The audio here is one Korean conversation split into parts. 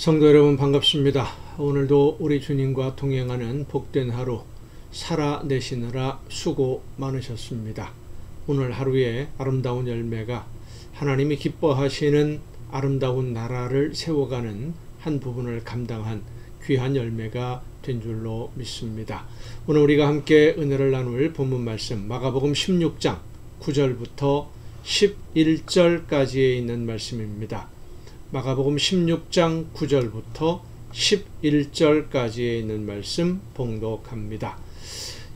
성도 여러분 반갑습니다. 오늘도 우리 주님과 동행하는 복된 하루 살아내시느라 수고 많으셨습니다. 오늘 하루의 아름다운 열매가 하나님이 기뻐하시는 아름다운 나라를 세워가는 한 부분을 감당한 귀한 열매가 된 줄로 믿습니다. 오늘 우리가 함께 은혜를 나눌 본문 말씀 마가복음 16장 9절부터 11절까지에 있는 말씀입니다. 마가복음 16장 9절부터 11절까지에 있는 말씀 봉독합니다.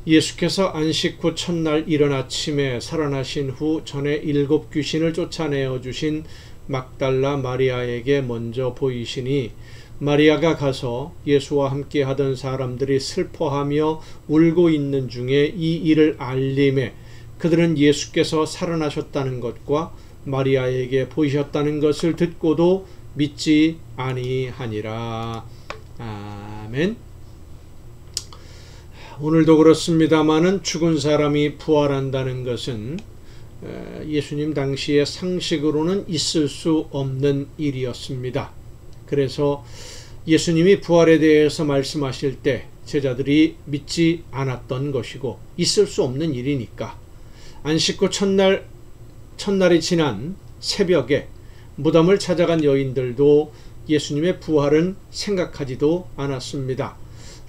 예수께서 안식 후 첫날 이른 아침에 살아나신 후 전에 7 귀신을 쫓아내어 주신 막달라 마리아에게 먼저 보이시니 마리아가 가서 예수와 함께 하던 사람들이 슬퍼하며 울고 있는 중에 이 일을 알림에 그들은 예수께서 살아나셨다는 것과 마리아에게 보이셨다는 것을 듣고도 믿지 아니하니라. 아멘. 오늘도 그렇습니다마는 죽은 사람이 부활한다는 것은 예수님 당시의 상식으로는 있을 수 없는 일이었습니다. 그래서 예수님이 부활에 대해서 말씀하실 때 제자들이 믿지 않았던 것이고 있을 수 없는 일이니까 안식 후 첫날이 지난 새벽에 무덤을 찾아간 여인들도 예수님의 부활은 생각하지도 않았습니다.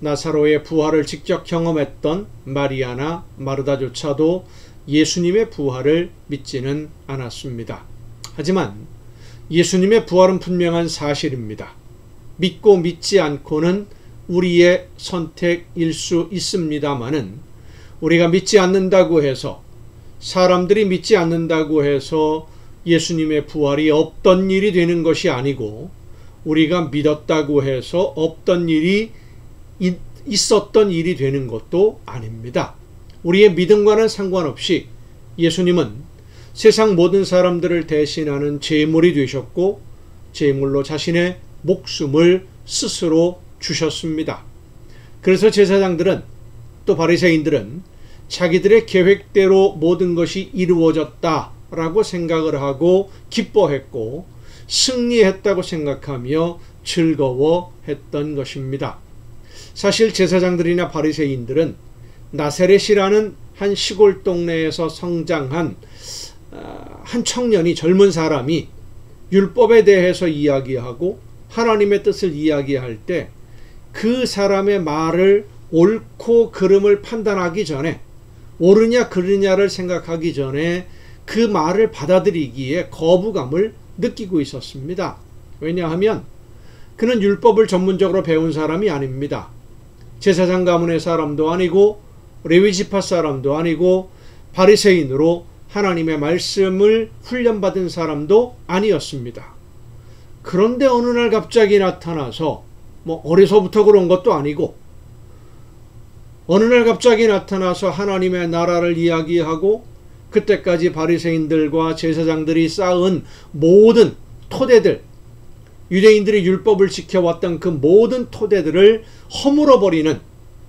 나사로의 부활을 직접 경험했던 마리아나 마르다조차도 예수님의 부활을 믿지는 않았습니다. 하지만 예수님의 부활은 분명한 사실입니다. 믿고 믿지 않고는 우리의 선택일 수 있습니다마는 우리가 믿지 않는다고 해서 사람들이 믿지 않는다고 해서 예수님의 부활이 없던 일이 되는 것이 아니고 우리가 믿었다고 해서 없던 일이 있었던 일이 되는 것도 아닙니다. 우리의 믿음과는 상관없이 예수님은 세상 모든 사람들을 대신하는 제물이 되셨고 제물로 자신의 목숨을 스스로 주셨습니다. 그래서 제사장들은 또 바리새인들은 자기들의 계획대로 모든 것이 이루어졌다라고 생각을 하고 기뻐했고 승리했다고 생각하며 즐거워했던 것입니다. 사실 제사장들이나 바리새인들은 나사렛이라는 한 시골 동네에서 성장한 한 청년이 젊은 사람이 율법에 대해서 이야기하고 하나님의 뜻을 이야기할 때 그 사람의 말을 옳고 그름을 판단하기 전에 옳으냐 그르냐를 생각하기 전에 그 말을 받아들이기에 거부감을 느끼고 있었습니다. 왜냐하면 그는 율법을 전문적으로 배운 사람이 아닙니다. 제사장 가문의 사람도 아니고 레위지파 사람도 아니고 바리새인으로 하나님의 말씀을 훈련받은 사람도 아니었습니다. 그런데 어느 날 갑자기 나타나서 어려서부터 그런 것도 아니고 어느 날 갑자기 나타나서 하나님의 나라를 이야기하고 그때까지 바리새인들과 제사장들이 쌓은 모든 토대들, 유대인들이 율법을 지켜왔던 그 모든 토대들을 허물어버리는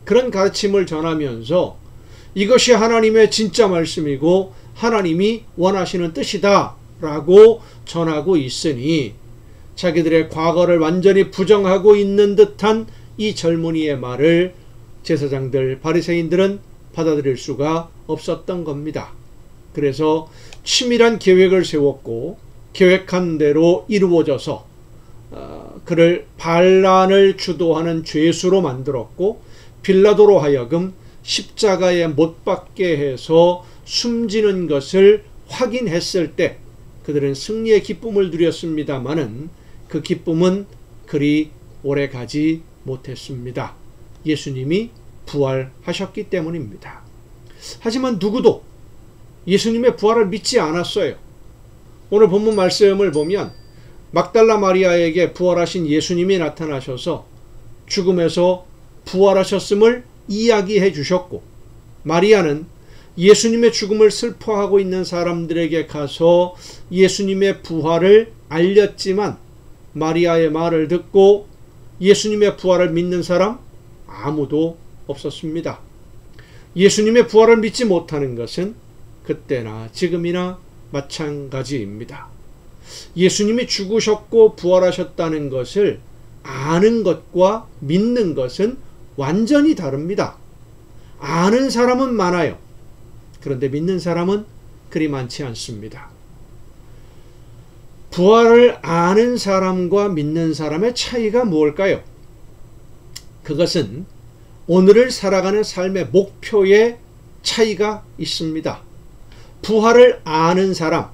그런 가르침을 전하면서 이것이 하나님의 진짜 말씀이고 하나님이 원하시는 뜻이다 라고 전하고 있으니 자기들의 과거를 완전히 부정하고 있는 듯한 이 젊은이의 말을 제사장들, 바리새인들은 받아들일 수가 없었던 겁니다. 그래서 치밀한 계획을 세웠고 계획한 대로 이루어져서 그를 반란을 주도하는 죄수로 만들었고 빌라도로 하여금 십자가에 못 박게 해서 숨지는 것을 확인했을 때 그들은 승리의 기쁨을 누렸습니다마는 그 기쁨은 그리 오래 가지 못했습니다. 예수님이 부활하셨기 때문입니다. 하지만 누구도 예수님의 부활을 믿지 않았어요. 오늘 본문 말씀을 보면 막달라 마리아에게 부활하신 예수님이 나타나셔서 죽음에서 부활하셨음을 이야기해 주셨고 마리아는 예수님의 죽음을 슬퍼하고 있는 사람들에게 가서 예수님의 부활을 알렸지만 마리아의 말을 듣고 예수님의 부활을 믿는 사람 아무도 없었습니다. 예수님의 부활을 믿지 못하는 것은 그때나 지금이나 마찬가지입니다. 예수님이 죽으셨고 부활하셨다는 것을 아는 것과 믿는 것은 완전히 다릅니다. 아는 사람은 많아요. 그런데 믿는 사람은 그리 많지 않습니다. 부활을 아는 사람과 믿는 사람의 차이가 무엇일까요? 그것은 오늘을 살아가는 삶의 목표에 차이가 있습니다. 부활을 아는 사람,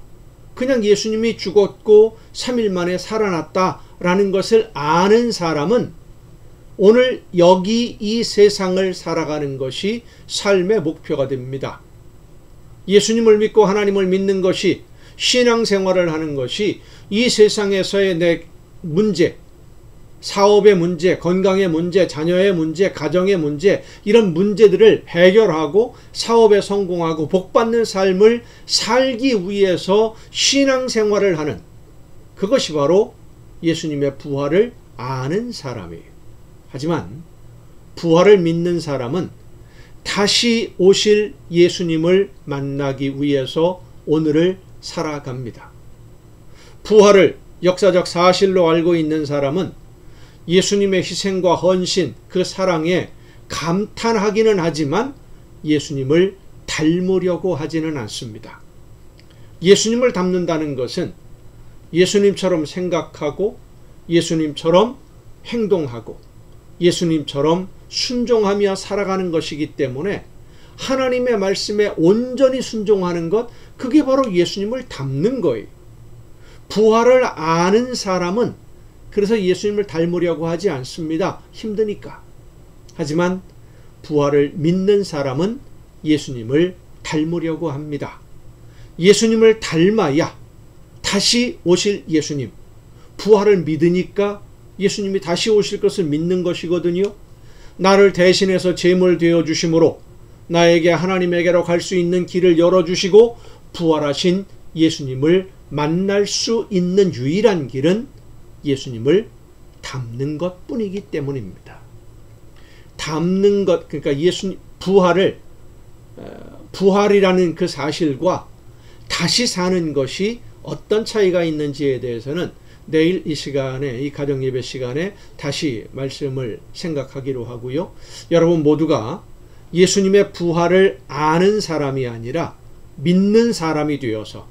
그냥 예수님이 죽었고 3일 만에 살아났다라는 것을 아는 사람은 오늘 여기 이 세상을 살아가는 것이 삶의 목표가 됩니다. 예수님을 믿고 하나님을 믿는 것이, 신앙생활을 하는 것이 이 세상에서의 내 문제, 사업의 문제, 건강의 문제, 자녀의 문제, 가정의 문제, 이런 문제들을 해결하고 사업에 성공하고 복받는 삶을 살기 위해서 신앙생활을 하는, 그것이 바로 예수님의 부활을 아는 사람이에요. 하지만 부활을 믿는 사람은 다시 오실 예수님을 만나기 위해서 오늘을 살아갑니다. 부활을 역사적 사실로 알고 있는 사람은 예수님의 희생과 헌신, 그 사랑에 감탄하기는 하지만 예수님을 닮으려고 하지는 않습니다. 예수님을 닮는다는 것은 예수님처럼 생각하고 예수님처럼 행동하고 예수님처럼 순종하며 살아가는 것이기 때문에 하나님의 말씀에 온전히 순종하는 것, 그게 바로 예수님을 닮는 거예요. 부활을 아는 사람은 그래서 예수님을 닮으려고 하지 않습니다. 힘드니까. 하지만 부활을 믿는 사람은 예수님을 닮으려고 합니다. 예수님을 닮아야 다시 오실 예수님, 부활을 믿으니까 예수님이 다시 오실 것을 믿는 것이거든요. 나를 대신해서 제물 되어 주심으로 나에게 하나님에게로 갈 수 있는 길을 열어주시고 부활하신 예수님을 만날 수 있는 유일한 길은 예수님을 닮는 것뿐이기 때문입니다. 닮는 것, 그러니까 예수님 부활이라는 그 사실과 다시 사는 것이 어떤 차이가 있는지에 대해서는 내일 이 시간에, 이 가정예배 시간에 다시 말씀을 생각하기로 하고요. 여러분 모두가 예수님의 부활을 아는 사람이 아니라 믿는 사람이 되어서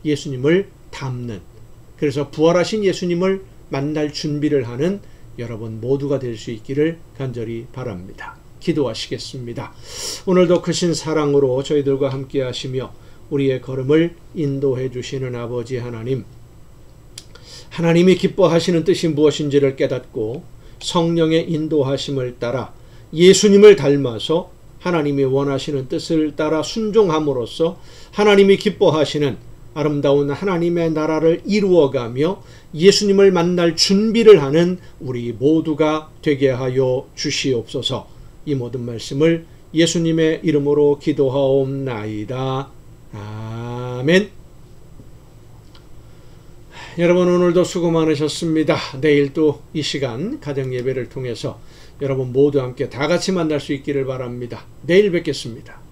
예수님을 닮는, 그래서 부활하신 예수님을 만날 준비를 하는 여러분 모두가 될 수 있기를 간절히 바랍니다. 기도하시겠습니다. 오늘도 크신 사랑으로 저희들과 함께 하시며 우리의 걸음을 인도해 주시는 아버지 하나님, 하나님이 기뻐하시는 뜻이 무엇인지를 깨닫고 성령의 인도하심을 따라 예수님을 닮아서 하나님이 원하시는 뜻을 따라 순종함으로써 하나님이 기뻐하시는 아름다운 하나님의 나라를 이루어가며 예수님을 만날 준비를 하는 우리 모두가 되게 하여 주시옵소서. 이 모든 말씀을 예수님의 이름으로 기도하옵나이다. 아멘. 여러분 오늘도 수고 많으셨습니다. 내일 또 이 시간 가정예배를 통해서 여러분 모두 함께 다 같이 만날 수 있기를 바랍니다. 내일 뵙겠습니다.